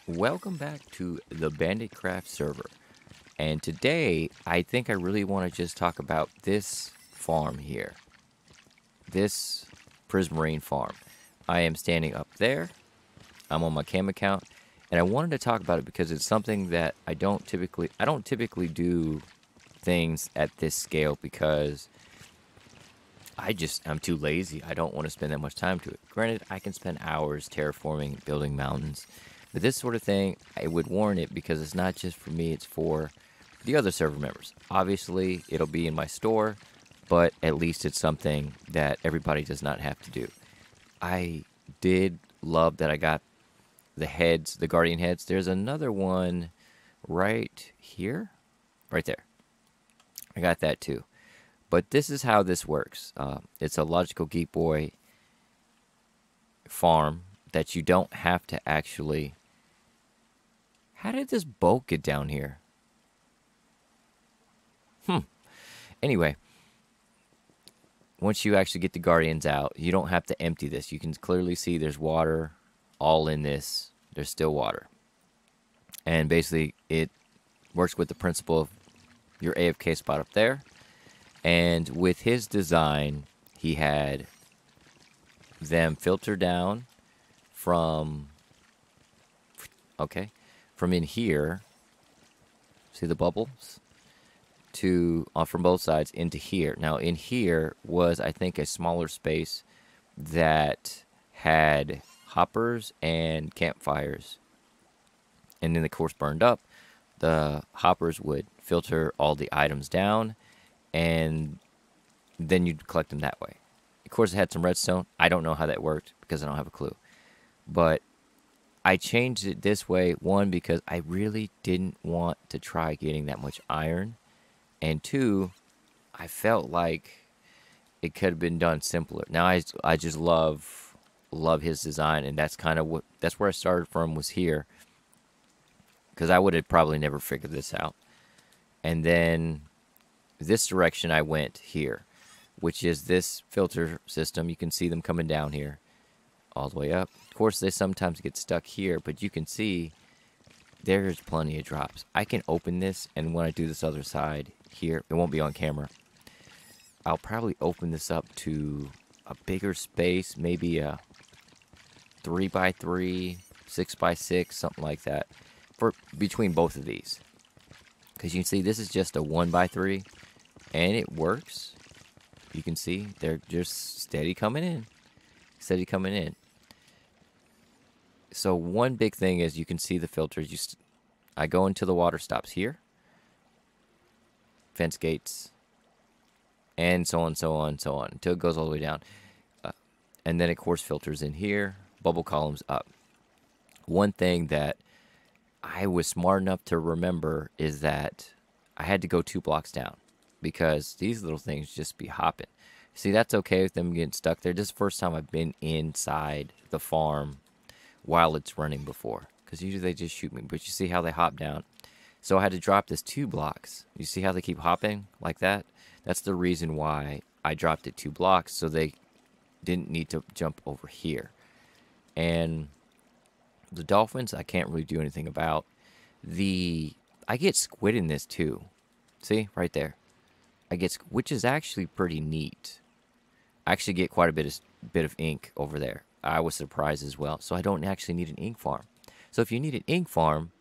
Welcome back to the Banditcraft server. And today, I think I really want to just talk about this farm here. This Prismarine farm. I am standing up there. I'm on my cam account. And I wanted to talk about it because it's something that I don't typically do things at this scale because I'm too lazy. I don't want to spend that much time to it. Granted, I can spend hours terraforming, building mountains. But this sort of thing, I would warn it because it's not just for me, it's for the other server members. Obviously, it'll be in my store, but at least it's something that everybody does not have to do. I did love that I got the heads, the guardian heads. There's another one right here, right there. I got that too. But this is how this works. It's a Logicalgeekboy farm that you don't have to actually... How did this boat get down here? Anyway, once you actually get the guardians out, you don't have to empty this. You can clearly see there's water all in this. There's still water. And basically, it works with the principle of your AFK spot up there. And with his design, he had them filter down from... from in here, see the bubbles, to from both sides into here. Now in here was, I think, a smaller space that had hoppers and campfires, and then of course burned up. The hoppers would filter all the items down, and then you'd collect them that way. Of course, it had some redstone. I don't know how that worked because I don't have a clue, but I changed it this way, one, because I really didn't want to try getting that much iron, and two, I felt like it could have been done simpler. Now I just love his design, and that's kind of that's where I started from, was here, because I would have probably never figured this out. And then this direction I went here, which is this filter system. You can see them coming down here all the way up. Of course, they sometimes get stuck here, but you can see there's plenty of drops. I can open this, and when I do this other side here, it won't be on camera. I'll probably open this up to a bigger space, maybe a 3x3, 6x6, something like that, for between both of these. Because you can see this is just a 1x3, and it works. You can see they're just steady coming in. Steady coming in. So one big thing is you can see the filters. I go into the water stops here, fence gates, and so on, so on, so on, until it goes all the way down. And then, of course, filters in here, bubble columns up. One thing that I was smart enough to remember is that I had to go 2 blocks down, because these little things just be hopping. See, that's okay with them getting stuck there. This is the first time I've been inside the farm while it's running before, because usually they just shoot me. But you see how they hop down. So I had to drop this 2 blocks. You see how they keep hopping like that? That's the reason why I dropped it 2 blocks, so they didn't need to jump over here. And the dolphins, I can't really do anything about. I get squid in this too. See, right there. Which is actually pretty neat. I actually get quite a bit of ink over there. I was surprised as well. So I don't actually need an ink farm. So if you need an ink farm,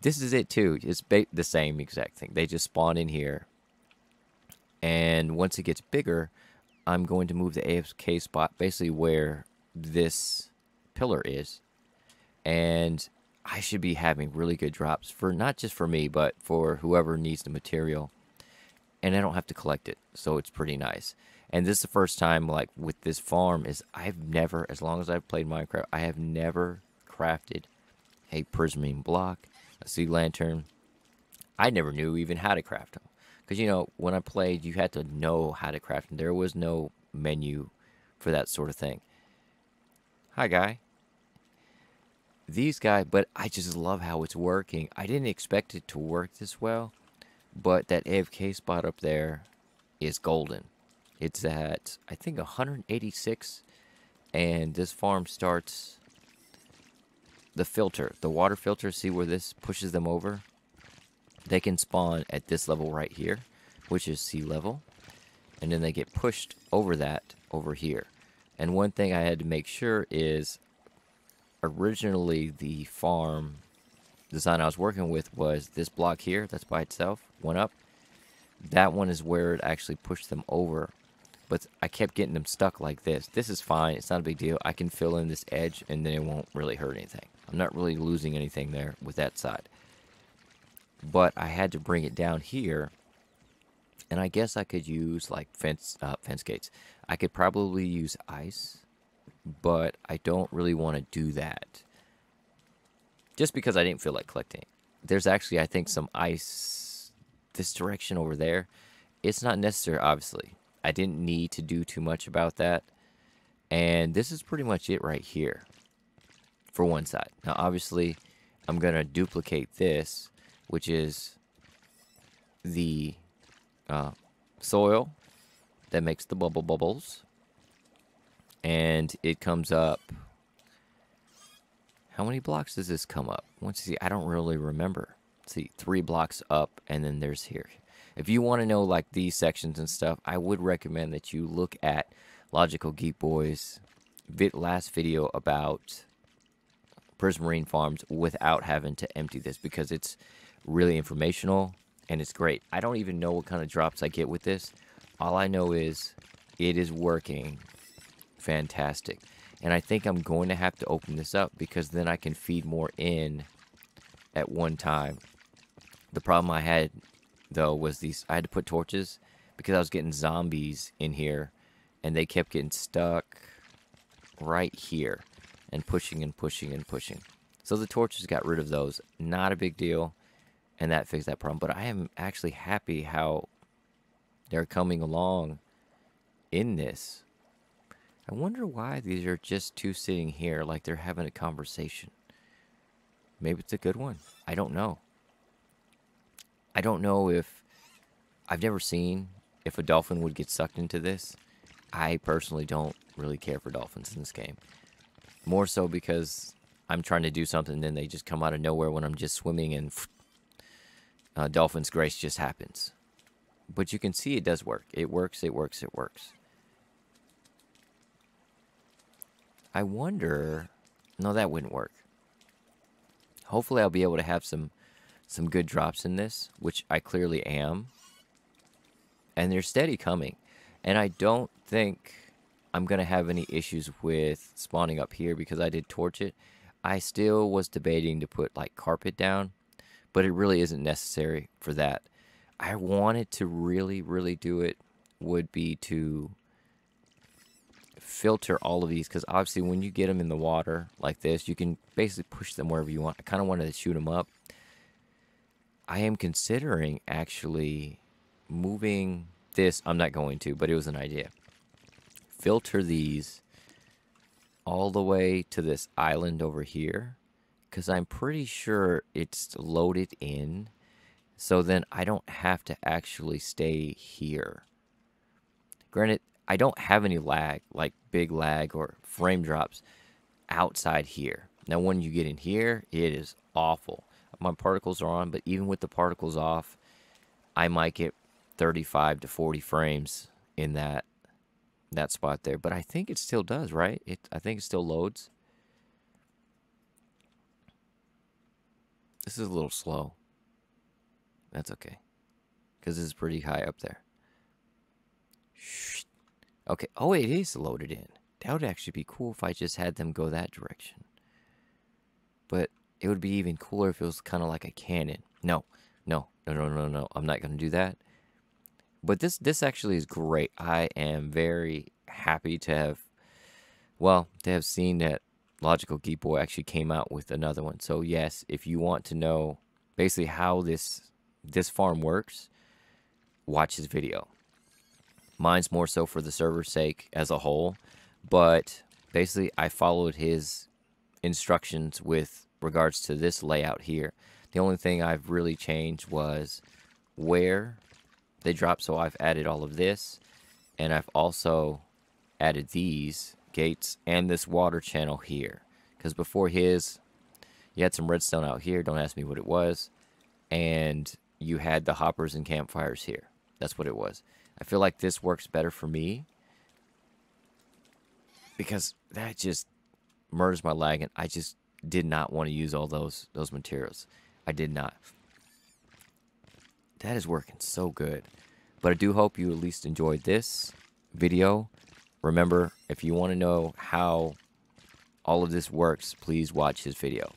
this is it too. It's the same exact thing. They just spawn in here. And once it gets bigger, I'm going to move the AFK spot basically where this pillar is. And I should be having really good drops, for not just for me, but for whoever needs the material. And I don't have to collect it, so it's pretty nice. And this is the first time, like, with this farm, is I've never, as long as I've played Minecraft, I have never crafted a prismarine block, a sea lantern. I never knew even how to craft them. Because, you know, when I played, you had to know how to craft them. There was no menu for that sort of thing. Hi, guy. These guys, but I just love how it's working. I didn't expect it to work this well. But that AFK spot up there is golden. It's at, I think, 186. And this farm starts the filter, the water filter, see where this pushes them over? They can spawn at this level right here, which is sea level. And then they get pushed over that over here. And one thing I had to make sure is, originally the farm design I was working with was this block here, that's by itself, one up. That one is where it actually pushed them over. But I kept getting them stuck like this. This is fine, it's not a big deal. I can fill in this edge and then it won't really hurt anything. I'm not really losing anything there with that side. But I had to bring it down here. And I guess I could use like fence gates. I could probably use ice, but I don't really want to do that. Just because I didn't feel like collecting. There's actually, I think, some ice this direction over there. It's not necessary, obviously. I didn't need to do too much about that. And this is pretty much it right here for one side. Now, obviously, I'm going to duplicate this, which is the soil that makes the bubbles. And it comes up. How many blocks does this come up? Once you see, I don't really remember. Let's see, 3 blocks up, and then there's here. If you want to know like these sections and stuff, I would recommend that you look at Logicalgeekboy's last video about Prismarine farms without having to empty this, because it's really informational and it's great. I don't even know what kind of drops I get with this. All I know is it is working fantastic. And I think I'm going to have to open this up, because then I can feed more in at one time. The problem I had, though, was I had to put torches because I was getting zombies in here. And they kept getting stuck right here and pushing and pushing and pushing. So the torches got rid of those. Not a big deal. And that fixed that problem. But I am actually happy how they're coming along in this. I wonder why these are just two sitting here like they're having a conversation. Maybe it's a good one. I don't know. I don't know if... I've never seen if a dolphin would get sucked into this. I personally don't really care for dolphins in this game. More so because I'm trying to do something and then they just come out of nowhere when I'm just swimming and... dolphin's grace just happens. But you can see it does work. It works, it works, it works. I wonder... No, that wouldn't work. Hopefully I'll be able to have some good drops in this, which I clearly am. And they're steady coming. And I don't think I'm going to have any issues with spawning up here because I did torch it. I still was debating to put like carpet down, but it really isn't necessary for that. I wanted to really do it would be to filter all of these, because obviously when you get them in the water like this, you can basically push them wherever you want. I kind of wanted to shoot them up. I am considering actually moving this. I'm not going to, but it was an idea. Filter these all the way to this island over here, because I'm pretty sure it's loaded in, so then I don't have to actually stay here. Granted, I don't have any lag, like big lag or frame drops outside here. Now, when you get in here, it is awful. My particles are on, but even with the particles off, I might get 35 to 40 frames in that spot there. But I think it still does, right? I think it still loads. This is a little slow. That's okay, because this is pretty high up there. Okay. Oh, it is loaded in. That would actually be cool if I just had them go that direction. But it would be even cooler if it was kind of like a cannon. No. I'm not going to do that. But this actually is great. I am very happy to have seen that Logicalgeekboy actually came out with another one. So yes, if you want to know basically how this farm works, watch his video. Mine's more so for the server's sake as a whole, but basically I followed his instructions with regards to this layout here. The only thing I've really changed was where they drop, so I've added all of this, and I've also added these gates and this water channel here, because before his You had some redstone out here. Don't ask me what it was. And you had the hoppers and campfires here. That's what it was. I feel like this works better for me because that just murders my lag, and I just did not want to use all those materials. I did not. That is working so good. But I do hope you at least enjoyed this video. Remember, if you want to know how all of this works, please watch his video.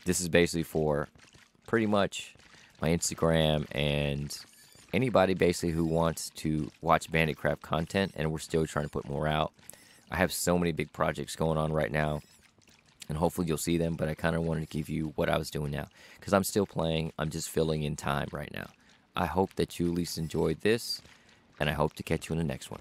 This is basically for pretty much my Instagram and anybody basically who wants to watch Banditcraft content, and we're still trying to put more out. I have so many big projects going on right now, and hopefully you'll see them, but I kind of wanted to give you what I was doing now because I'm still playing. I'm just filling in time right now. I hope that you at least enjoyed this, and I hope to catch you in the next one.